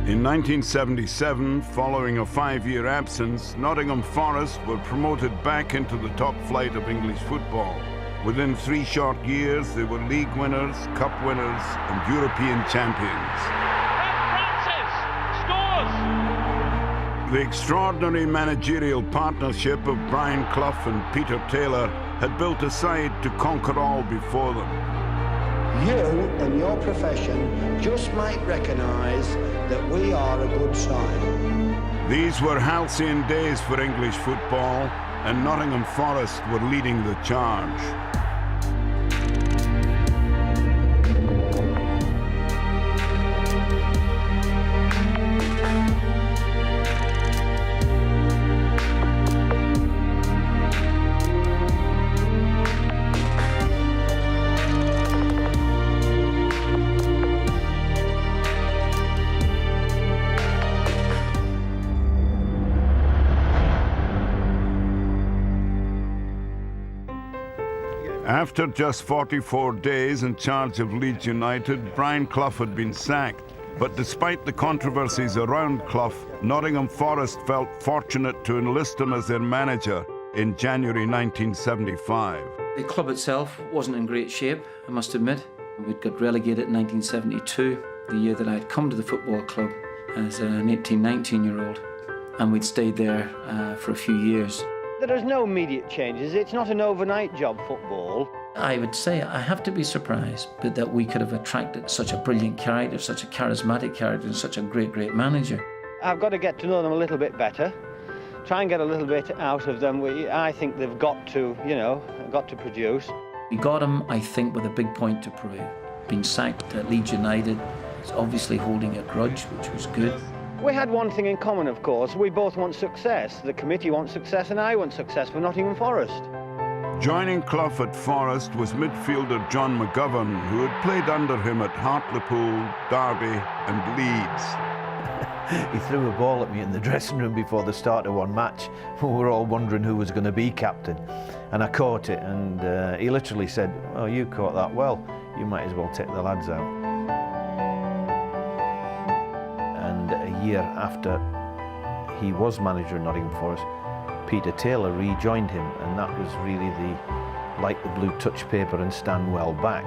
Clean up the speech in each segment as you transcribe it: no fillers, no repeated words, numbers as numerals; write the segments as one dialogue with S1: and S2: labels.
S1: In 1977, following a 5-year absence, Nottingham Forest were promoted back into the top flight of English football. Within 3 short years, they were league winners, cup winners, and European champions.
S2: Francis scores!
S1: The extraordinary managerial partnership of Brian Clough and Peter Taylor had built a side to conquer all before them.
S3: You and your profession just might recognise that we are a good side.
S1: These were halcyon days for English football, and Nottingham Forest were leading the charge. After just 44 days in charge of Leeds United, Brian Clough had been sacked. But despite the controversies around Clough, Nottingham Forest felt fortunate to enlist him as their manager in January 1975.
S4: The club itself wasn't in great shape, I must admit. We'd got relegated in 1972, the year that I'd come to the football club as an 18, 19-year-old, and we'd stayed there for a few years.
S5: There's no immediate changes. It's not an overnight job, football.
S4: I would say I have to be surprised but that we could have attracted such a brilliant character, such a charismatic character, and such a great manager.
S5: I've got to get to know them a little bit better, try and get a little bit out of them. I think they've got to, got to produce.
S4: We got him, I think, with a big point to prove. Being sacked at Leeds United, is obviously holding a grudge, which was good.
S5: We had one thing in common, of course. We both want success. The committee wants success and I want success for Nottingham Forest.
S1: Joining Clough at Forest was midfielder John McGovern, who had played under him at Hartlepool, Derby and Leeds.
S6: He threw a ball at me in the dressing room before the start of one match. We were all wondering who was going to be captain. And I caught it, and he literally said, "Oh, you caught that well. You might as well take the lads out." And a year after he was manager of Nottingham Forest, Peter Taylor rejoined him, and that was really like the blue touch paper and stand well back.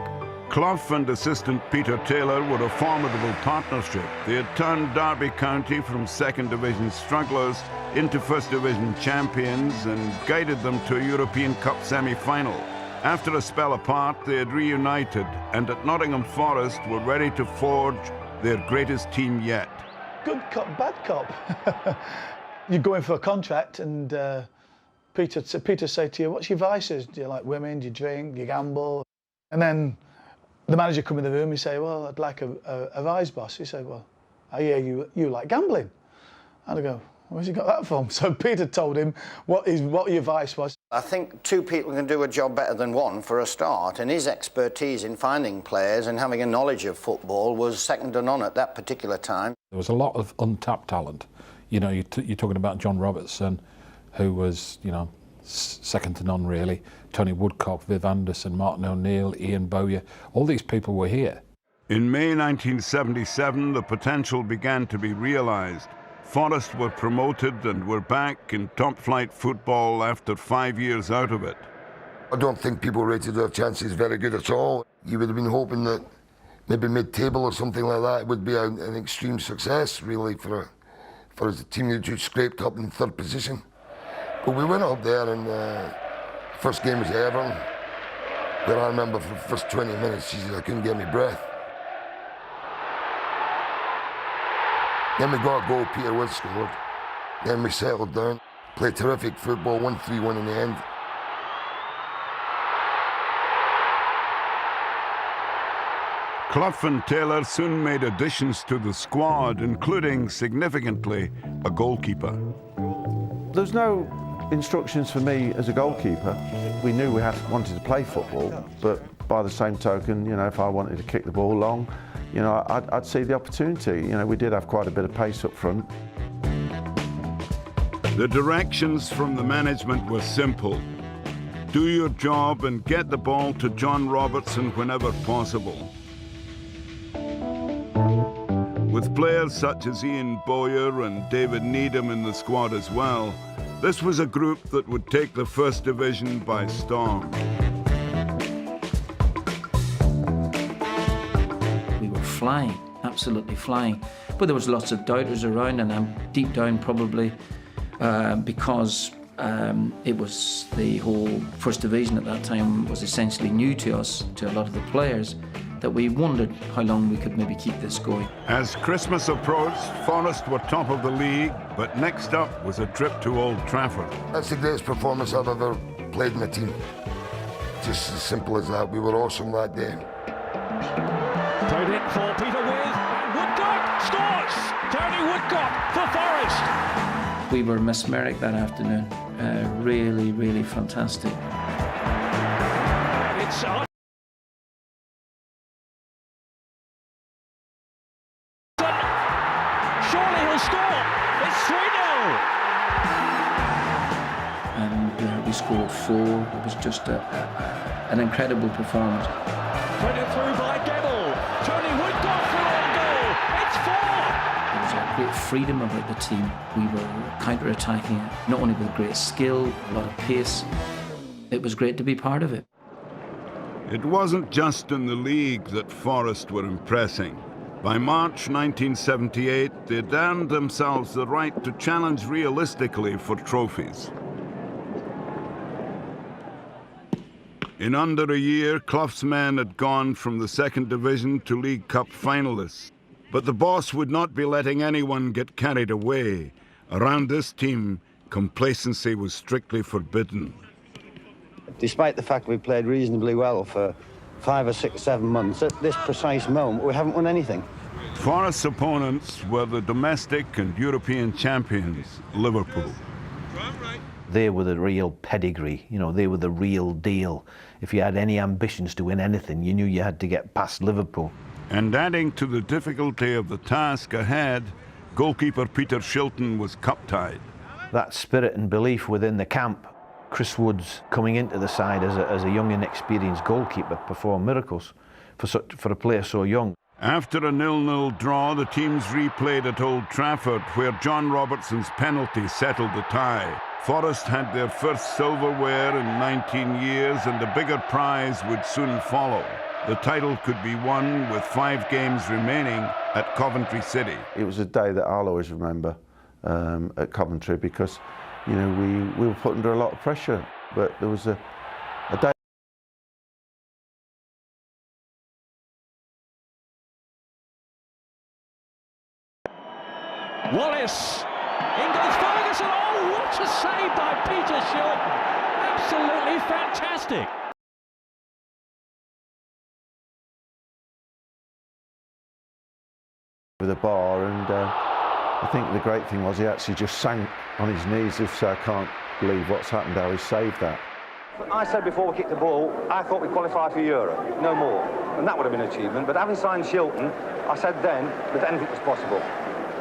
S1: Clough and assistant Peter Taylor were a formidable partnership. They had turned Derby County from second division strugglers into first division champions and guided them to a European Cup semi-final. After a spell apart, they had reunited, and at Nottingham Forest were ready to forge their greatest team yet.
S7: Good cop, bad cop. You go in for a contract and Peter say to you, "What's your vices? Do you like women? Do you drink? Do you gamble?" And then the manager come in the room, he say, "Well, I'd like a vice, boss." He said, "Well, I hear you like gambling." And I go, "Where's he got that from?" So Peter told him what your vice was.
S3: I think 2 people can do a job better than one for a start, and his expertise in finding players and having a knowledge of football was second to none at that particular time.
S8: There was a lot of untapped talent. You know, you're talking about John Robertson, who was, second to none really. Tony Woodcock, Viv Anderson, Martin O'Neill, Ian Bowyer, all these people were here.
S1: In May 1977, the potential began to be realised. Forest were promoted and were back in top-flight football after 5 years out of it.
S9: I don't think people rated their chances very good at all. You would have been hoping that maybe mid-table or something like that would be an extreme success, really, for a team that just scraped up in 3rd position. But we went up there, and first game was Everton, where I remember for the first 20 minutes, I couldn't get my breath. Then we got a goal, Peter Wood scored. Then we settled down, played terrific football, won 3-1 in the end.
S1: Clough and Taylor soon made additions to the squad, including, significantly, a goalkeeper.
S6: There's no instructions for me as a goalkeeper. We knew we wanted to play football, but by the same token, if I wanted to kick the ball long, I'd see the opportunity. We did have quite a bit of pace up front.
S1: The directions from the management were simple. Do your job and get the ball to John Robertson whenever possible. With players such as Ian Bowyer and David Needham in the squad as well, this was a group that would take the First Division by storm.
S4: We were flying, absolutely flying. But there was lots of doubters around, and I'm deep down probably because it was the whole First Division at that time was essentially new to us, to a lot of the players, that we wondered how long we could maybe keep this going.
S1: As Christmas approached, Forest were top of the league, but next up was a trip to Old Trafford.
S9: That's the greatest performance I've ever played in a team. Just as simple as that. We were awesome that day.
S2: Played in for Peter With, and Woodcock scores! Tony Woodcock for Forest.
S4: We were mesmeric that afternoon. Really, really fantastic.
S2: It's on. Surely he'll score. It's 3-0.
S4: And we scored 4. It was just an incredible performance.
S2: Put it through by Gebel. Tony Woodcock for a goal. It's 4.
S4: There was a great freedom about the team. We were counter-attacking it, not only with great skill, a lot of pace. It was great to be part of it.
S1: It wasn't just in the league that Forest were impressing. By March 1978, they'd earned themselves the right to challenge realistically for trophies. In under a year, Clough's men had gone from the Second Division to League Cup finalists. But the boss would not be letting anyone get carried away. Around this team, complacency was strictly forbidden.
S5: Despite the fact we played reasonably well for 5 or 6, 7 months, at this precise moment, we haven't won anything.
S1: Forest's opponents were the domestic and European champions, Liverpool.
S10: They were the real pedigree, you know, they were the real deal. If you had any ambitions to win anything, you knew you had to get past Liverpool.
S1: And adding to the difficulty of the task ahead, goalkeeper Peter Shilton was cup-tied.
S10: That spirit and belief within the camp, Chris Woods coming into the side as a young, inexperienced goalkeeper performed miracles for a player so young.
S1: After a 0-0 draw, the teams replayed at Old Trafford, where John Robertson's penalty settled the tie. Forest had their first silverware in 19 years, and a bigger prize would soon follow. The title could be won with 5 games remaining at Coventry City.
S6: It was a day that I'll always remember at Coventry because, you know, we were put under a lot of pressure, but there was a day.
S2: Wallace. In goes Ferguson. Oh, what a save by Peter Shilton. Absolutely fantastic.
S6: With a bar, and I think the great thing was he actually just sank on his knees. If so, I can't believe what's happened, how he saved that.
S5: I said before we kicked the ball, I thought we'd qualify for Europe, no more. And that would have been an achievement. But having signed Shilton, I said then that anything was possible.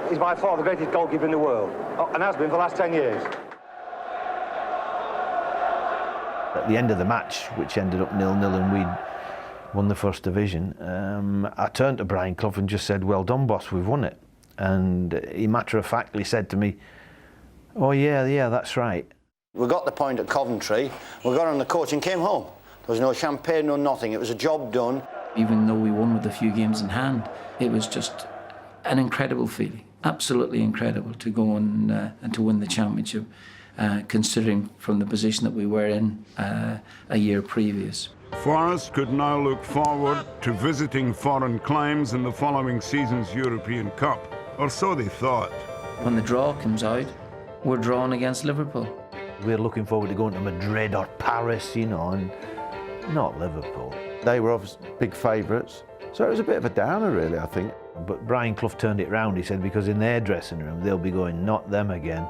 S5: He's by far the greatest goalkeeper in the world, and has been for the last 10 years.
S10: At the end of the match, which ended up 0-0 and we'd won the First Division, I turned to Brian Clough and just said, "Well done, boss, we've won it." And he matter-of-factly said to me, "Oh yeah, that's right."
S3: We got the point at Coventry, we got on the coach and came home. There was no champagne, no nothing, it was a job done.
S4: Even though we won with a few games in hand, it was just an incredible feeling, absolutely incredible to go and to win the championship, considering from the position that we were in a year previous.
S1: Forest could now look forward to visiting foreign climes in the following season's European Cup, or so they thought.
S4: When the draw comes out, we're drawn against Liverpool.
S10: We're looking forward to going to Madrid or Paris, you know, and not Liverpool.
S6: They were obviously big favourites, so it was a bit of a downer, really, I think.
S10: But Brian Clough turned it round. He said, because in their dressing room, they'll be going, "Not them again."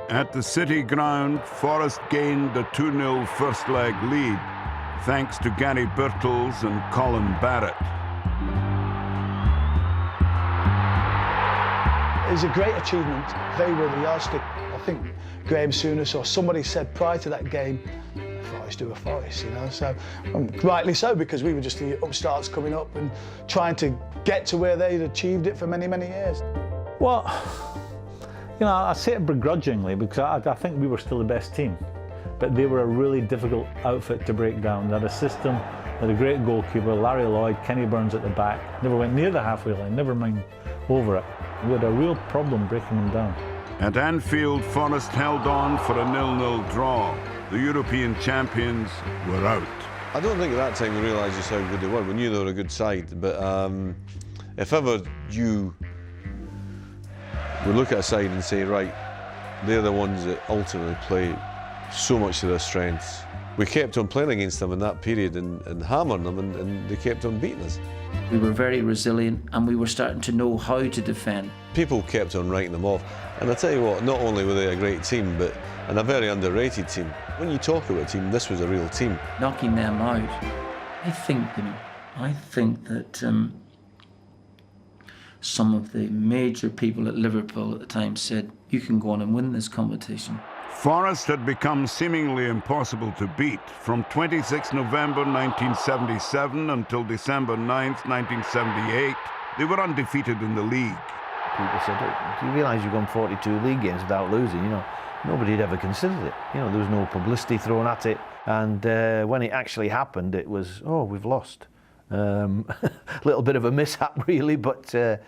S1: At the City ground, Forest gained a 2-0 first leg lead, thanks to Gary Birtles and Colin Barrett.
S7: It was a great achievement. They were the yardstick. I think Graham Souness or somebody said prior to that game, Forest do a Forest, you know, so rightly so, because we were just the upstarts coming up and trying to get to where they'd achieved it for many, many years?
S11: Well, you know, I say it begrudgingly because I think we were still the best team, but they were a really difficult outfit to break down. They had a system, they had a great goalkeeper, Larry Lloyd, Kenny Burns at the back, never went near the halfway line, never mind over it. We had a real problem breaking them down.
S1: At Anfield, Forest held on for a 0-0 draw. The European champions were out.
S12: I don't think at that time we realised just how good they were. We knew they were a good side, but if ever you would look at a side and say, right, they're the ones that ultimately play so much to their strengths. We kept on playing against them in that period and hammering them, and they kept on beating us.
S4: We were very resilient and we were starting to know how to defend.
S12: People kept on writing them off, and I tell you what, not only were they a great team, but and a very underrated team. When you talk about a team, this was a real team.
S4: Knocking them out, I think that some of the major people at Liverpool at the time said, you can go on and win this competition.
S1: Forest had become seemingly impossible to beat. From 26 November 1977 until December 9th, 1978, they were undefeated in the league.
S10: People said, oh, do you realise you've gone 42 league games without losing? You know, nobody had ever considered it. You know, there was no publicity thrown at it. And when it actually happened, it was, oh, we've lost. A little bit of a mishap, really, but the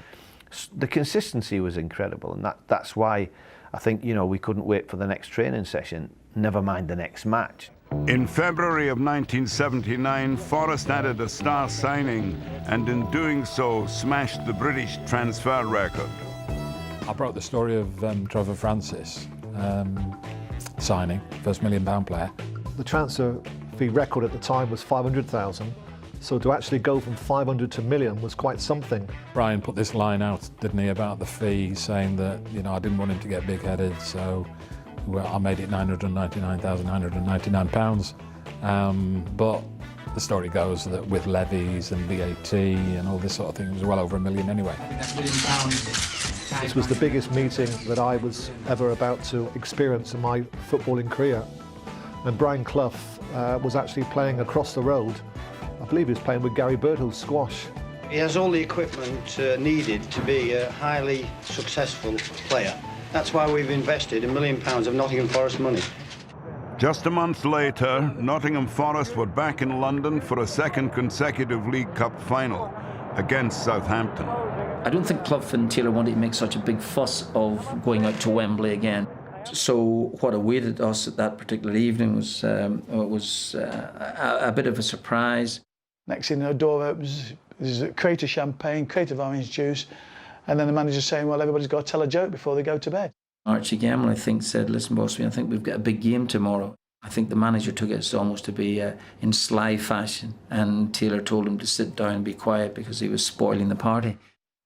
S10: consistency was incredible. And that's why I think, you know, we couldn't wait for the next training session, never mind the next match.
S1: In February of 1979, Forest added a star signing and in doing so smashed the British transfer record.
S8: I broke the story of Trevor Francis signing, first £1 million player.
S13: The transfer fee record at the time was 500,000. So to actually go from 500 to $1 million was quite something.
S8: Brian put this line out, didn't he, about the fee, saying that, you know, I didn't want him to get big-headed, so I made it £999,999. But the story goes that with levies and VAT and all this sort of thing, it was well over £1 million anyway.
S13: This was the biggest meeting that I was ever about to experience in my footballing career. And Brian Clough was actually playing across the road. I believe he was playing with Gary Birtles squash.
S3: He has all the equipment needed to be a highly successful player. That's why we've invested £1 million of Nottingham Forest money.
S1: Just a month later, Nottingham Forest were back in London for a second consecutive League Cup final against Southampton.
S4: I don't think Clough and Taylor wanted to make such a big fuss of going out to Wembley again. So what awaited us at that particular evening was a bit of a surprise.
S7: Next thing the door opens, there's a crate of champagne, crate of orange juice, and then the manager's saying, well, everybody's got to tell a joke before they go to bed.
S4: Archie Gamble, I think, said, listen, Bosby, I think we've got a big game tomorrow. I think the manager took it almost to be in sly fashion, and Taylor told him to sit down and be quiet because he was spoiling the party.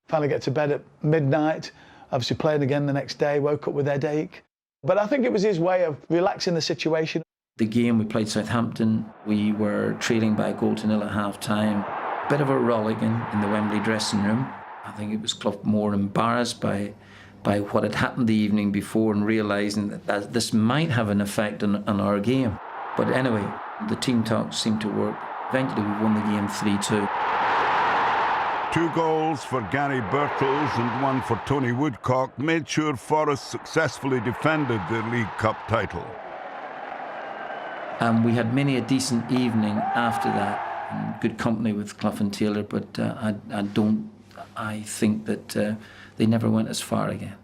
S7: Finally get to bed at midnight, obviously played again the next day, woke up with headache. But I think it was his way of relaxing the situation.
S4: The game, we played Southampton. We were trailing by a goal to nil at half-time. Bit of a rollicking in the Wembley dressing room. I think it was Clough more embarrassed by what had happened the evening before and realising that this might have an effect on our game. But anyway, the team talk seemed to work. Eventually, we won the game 3-2.
S1: 2 goals for Gary Birtles and 1 for Tony Woodcock made sure Forest successfully defended their League Cup title.
S4: We had many a decent evening after that, in good company with Clough and Taylor, but I think that they never went as far again.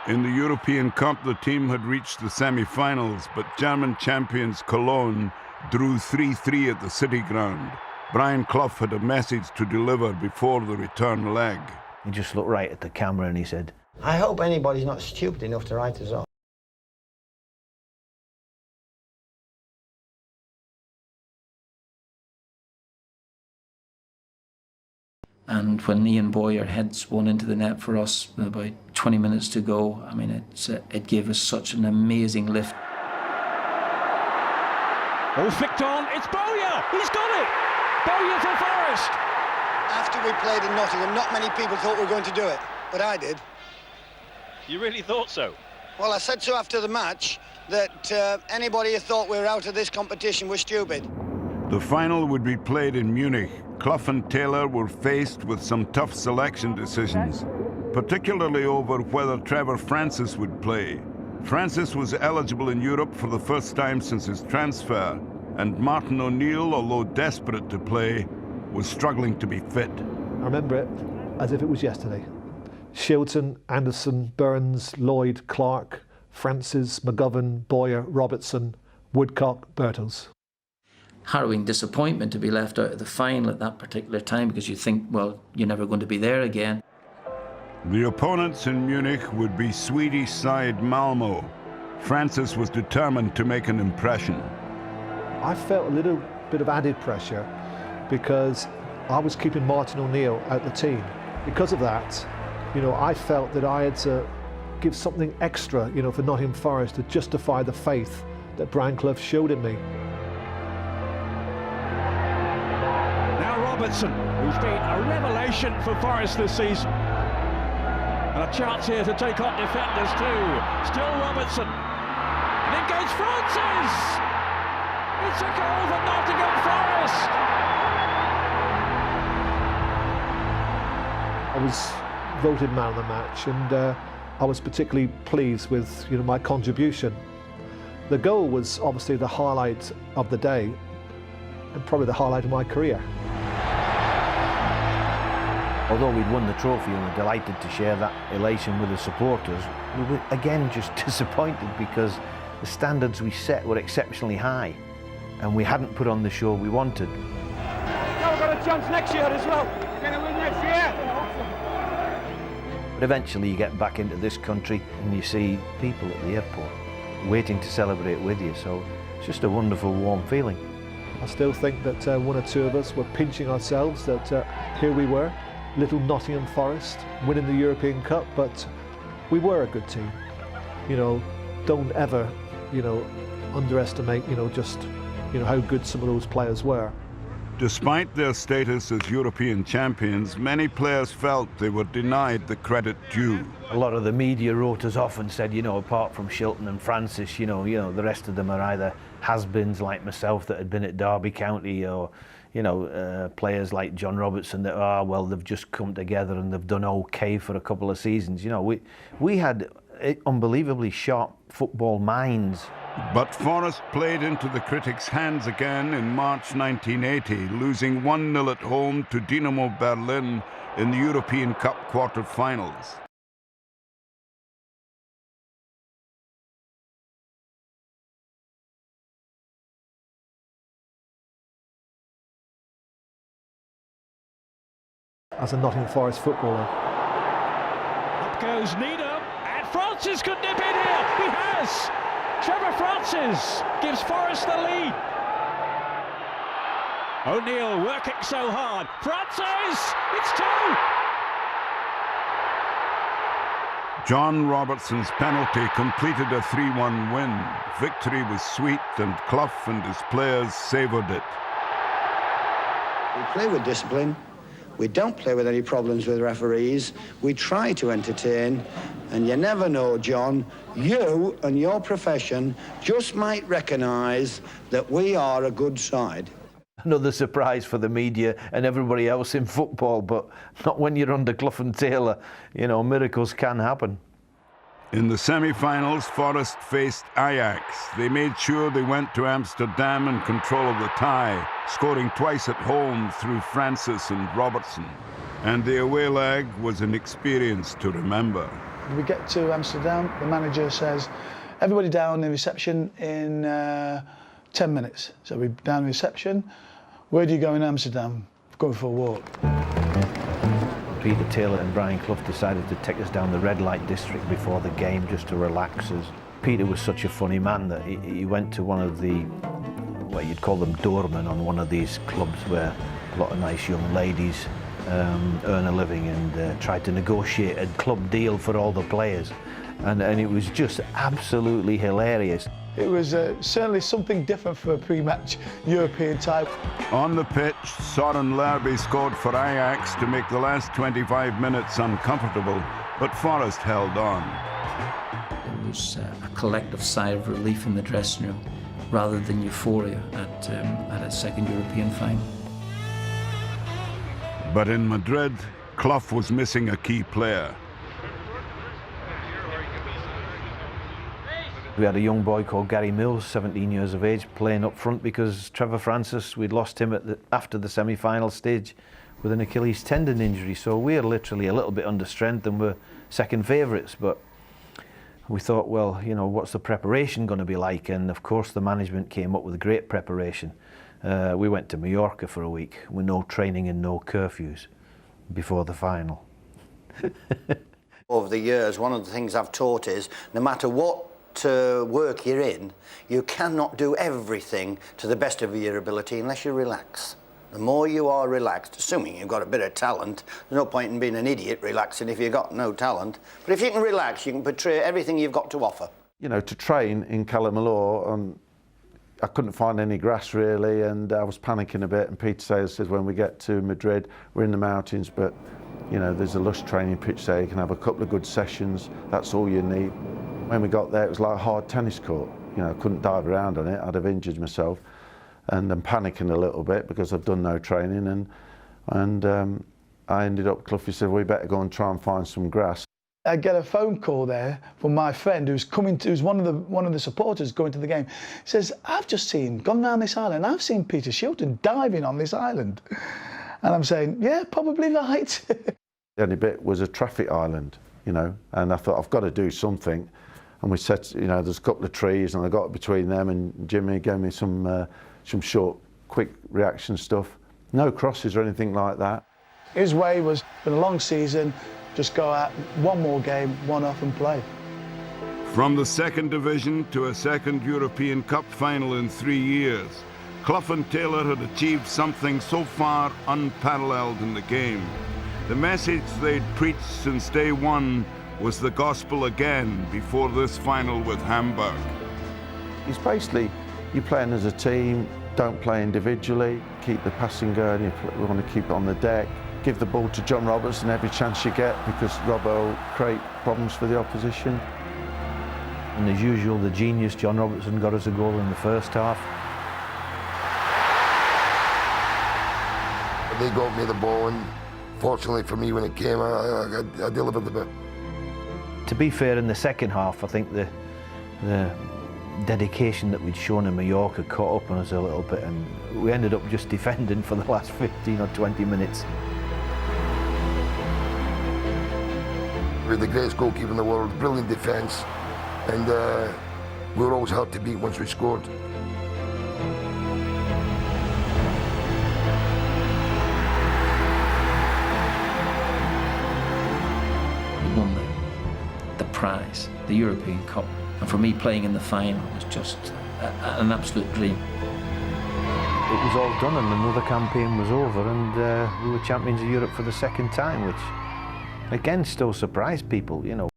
S1: In the European Cup, the team had reached the semi-finals, but German champions Cologne drew 3-3 at the City Ground. Brian Clough had a message to deliver before the return leg.
S10: He just looked right at the camera and he said,
S3: I hope anybody's not stupid enough to write us off.
S4: And when Ian Boyer heads one into the net for us, about 20 minutes to go, I mean, it gave us such an amazing lift.
S2: Oh, flicked on, it's Bowyer! He's got it! Bowyer for Forest!
S3: After we played in Nottingham, not many people thought we were going to do it, but I did.
S2: You really thought so?
S3: Well, I said so after the match, that anybody who thought we were out of this competition was stupid.
S1: The final would be played in Munich. Clough and Taylor were faced with some tough selection decisions, particularly over whether Trevor Francis would play. Francis was eligible in Europe for the first time since his transfer, and Martin O'Neill, although desperate to play, was struggling to be fit.
S13: I remember it as if it was yesterday. Shilton, Anderson, Burns, Lloyd, Clark, Francis, McGovern, Boyer, Robertson, Woodcock, Birtles.
S4: Harrowing disappointment to be left out of the final at that particular time, because you think, well, you're never going to be there again.
S1: The opponents in Munich would be Swedish side Malmo. Francis was determined to make an impression.
S13: I felt a little bit of added pressure because I was keeping Martin O'Neill out the team. Because of that, I felt that I had to give something extra, for Nottingham Forest to justify the faith that Brian Clough showed in me.
S2: Now Robertson, who's been a revelation for Forest this season. And a chance here to take on defenders too. Still Robertson. And in goes Francis! It's a goal for Nottingham Forest!
S13: I was voted man of the match, and I was particularly pleased with my contribution. The goal was obviously the highlight of the day, and probably the highlight of my career.
S10: Although we'd won the trophy and were delighted to share that elation with the supporters, we were again just disappointed because the standards we set were exceptionally high and we hadn't put on the show we wanted.
S2: Now we've got a chance next year as well. We're going to win next year.
S10: But eventually you get back into this country and you see people at the airport waiting to celebrate with you, so it's just a wonderful, warm feeling.
S13: I still think that one or two of us were pinching ourselves that here we were, little Nottingham Forest, winning the European Cup, but we were a good team. Don't ever, underestimate, just, how good some of those players were.
S1: Despite their status as European champions, many players felt they were denied the credit due.
S10: A lot of the media wrote us off and said, apart from Shilton and Francis, the rest of them are either has-beens like myself that had been at Derby County, or players like John Robertson that, they've just come together and they've done okay for a couple of seasons. We had unbelievably sharp football minds.
S1: But Forest played into the critics' hands again in March 1980, losing 1-0 at home to Dynamo Berlin in the European Cup quarter-finals.
S13: As a Nottingham Forest footballer.
S2: Up goes Needham, and Francis could nip in here. He has. Trevor Francis gives Forest the lead. O'Neill working so hard. Francis, it's 2.
S1: John Robertson's penalty completed a 3-1 win. Victory was sweet, and Clough and his players savoured it.
S3: We play with discipline. We don't play with any problems with referees. We try to entertain, and you never know, John, you and your profession just might recognise that we are a good side.
S10: Another surprise for the media and everybody else in football, but not when you're under Clough and Taylor. Miracles can happen.
S1: In the semi-finals, Forest faced Ajax. They made sure they went to Amsterdam in control of the tie, scoring twice at home through Francis and Robertson. And the away leg was an experience to remember.
S7: We get to Amsterdam, the manager says, everybody down in reception in 10 minutes. So we're down in reception. Where do you go in Amsterdam? Going for a walk.
S10: Peter Taylor and Brian Clough decided to take us down the red light district before the game just to relax us. Peter was such a funny man that he went to one of the, well, you'd call them doormen on one of these clubs where a lot of nice young ladies earn a living, and tried to negotiate a club deal for all the players. And it was just absolutely hilarious.
S7: It was certainly something different for a pre-match European tie.
S1: On the pitch, Soren Lerby scored for Ajax to make the last 25 minutes uncomfortable, but Forest held on.
S4: was a collective sigh of relief in the dressing room rather than euphoria at a second European final.
S1: But in Madrid, Clough was missing a key player.
S10: We had a young boy called Gary Mills, 17 years of age, playing up front because Trevor Francis, we'd lost him after the semi-final stage with an Achilles tendon injury. So we're literally a little bit under strength and we're second favourites. But we thought, well, you know, what's the preparation going to be like? And of course the management came up with a great preparation. We went to Mallorca for a week with no training and no curfews before the final.
S3: Over the years, one of the things I've taught is no matter what work you're in, you cannot do everything to the best of your ability unless you relax. The more you are relaxed, assuming you've got a bit of talent, there's no point in being an idiot relaxing if you've got no talent. But if you can relax, you can portray everything you've got to offer.
S6: You know, to train in Calamalor, I couldn't find any grass really, and I was panicking a bit. And Peter Taylor says, when we get to Madrid, we're in the mountains, but you know, there's a lush training pitch there. You can have a couple of good sessions. That's all you need. When we got there, it was like a hard tennis court. You know, I couldn't dive around on it. I'd have injured myself. And I'm panicking a little bit because I've done no training. And I ended up, Cloughie said, we better go and try and find some grass.
S7: I get a phone call there from my friend who's one of the supporters going to the game. He says, I've just gone round this island, I've seen Peter Shilton diving on this island. And I'm saying, yeah, probably right.
S6: The only bit was a traffic island, you know, and I thought, I've got to do something. And we said, you know, there's a couple of trees, and I got between them, and Jimmy gave me some short, quick reaction stuff. No crosses or anything like that.
S7: His way was, in a long season, just go out, one more game, one off and play.
S1: From the second division to a second European Cup final in 3 years, Clough and Taylor had achieved something so far unparalleled in the game. The message they'd preached since day one was the gospel again before this final with Hamburg.
S6: It's basically, you're playing as a team, don't play individually, keep the passing going, you want to keep it on the deck, give the ball to John Robertson every chance you get, because Robbo will create problems for the opposition.
S10: And as usual, the genius John Robertson got us a goal in the first half.
S9: They got me the ball, and fortunately for me, when it came, I delivered the bit.
S10: To be fair, in the second half, I think the dedication that we'd shown in Mallorca caught up on us a little bit, and we ended up just defending for the last 15 or 20 minutes.
S9: We were the greatest goalkeeper in the world, brilliant defence, and we were always hard to beat once we scored.
S4: We won the prize, the European Cup, and for me playing in the final was just an absolute dream.
S10: It was all done and another campaign was over, and we were champions of Europe for the second time, which again still surprised people, you know.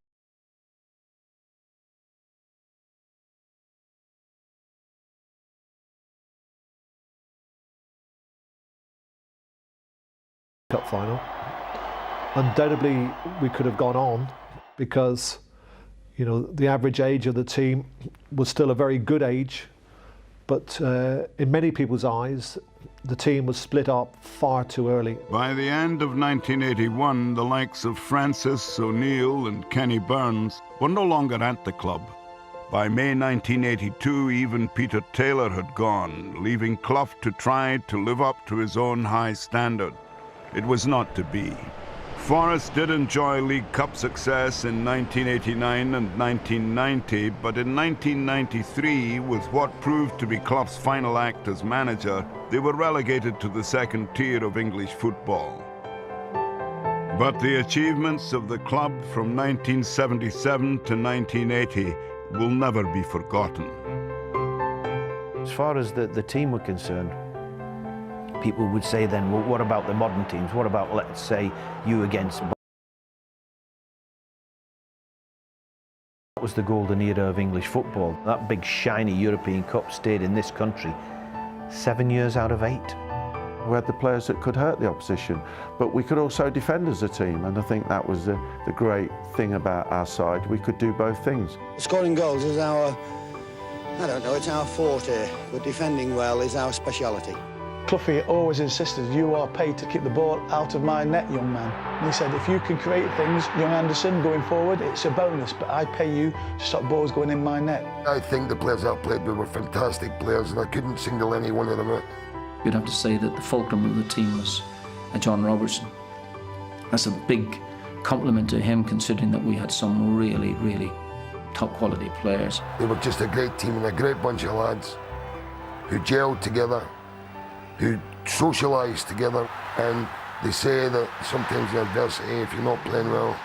S13: Cup final. Undoubtedly, we could have gone on because, you know, the average age of the team was still a very good age, but in many people's eyes, the team was split up far too early.
S1: By the end of 1981, the likes of Francis, O'Neill and Kenny Burns were no longer at the club. By May 1982, even Peter Taylor had gone, leaving Clough to try to live up to his own high standard. It was not to be. Forest did enjoy League Cup success in 1989 and 1990, but in 1993, with what proved to be Clough's final act as manager, they were relegated to the second tier of English football. But the achievements of the club from 1977 to 1980 will never be forgotten.
S10: As far as the team were concerned, people would say then, well, what about the modern teams? What about, let's say, you against... That was the golden era of English football. That big, shiny European Cup stayed in this country 7 years out of 8.
S6: We had the players that could hurt the opposition, but we could also defend as a team, and I think that was the great thing about our side. We could do both things.
S3: Scoring goals is our, I don't know, it's our forte, but defending well is our speciality.
S7: Cloughie always insisted, you are paid to keep the ball out of my net, young man. And he said, if you can create things, young Anderson, going forward, it's a bonus, but I pay you to stop balls going in my net.
S9: I think the players I played with were fantastic players, and I couldn't single any one of them out.
S4: You'd have to say that the fulcrum of the team was John Robertson. That's a big compliment to him, considering that we had some really, really top quality players.
S9: They were just a great team and a great bunch of lads who gelled together, who socialised together, and they say that sometimes in adversity, if you're not playing well,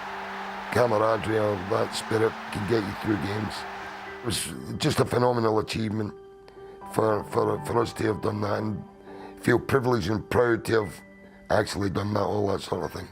S9: camaraderie or that spirit can get you through games. It was just a phenomenal achievement for us to have done that, and feel privileged and proud to have actually done that, all that sort of thing.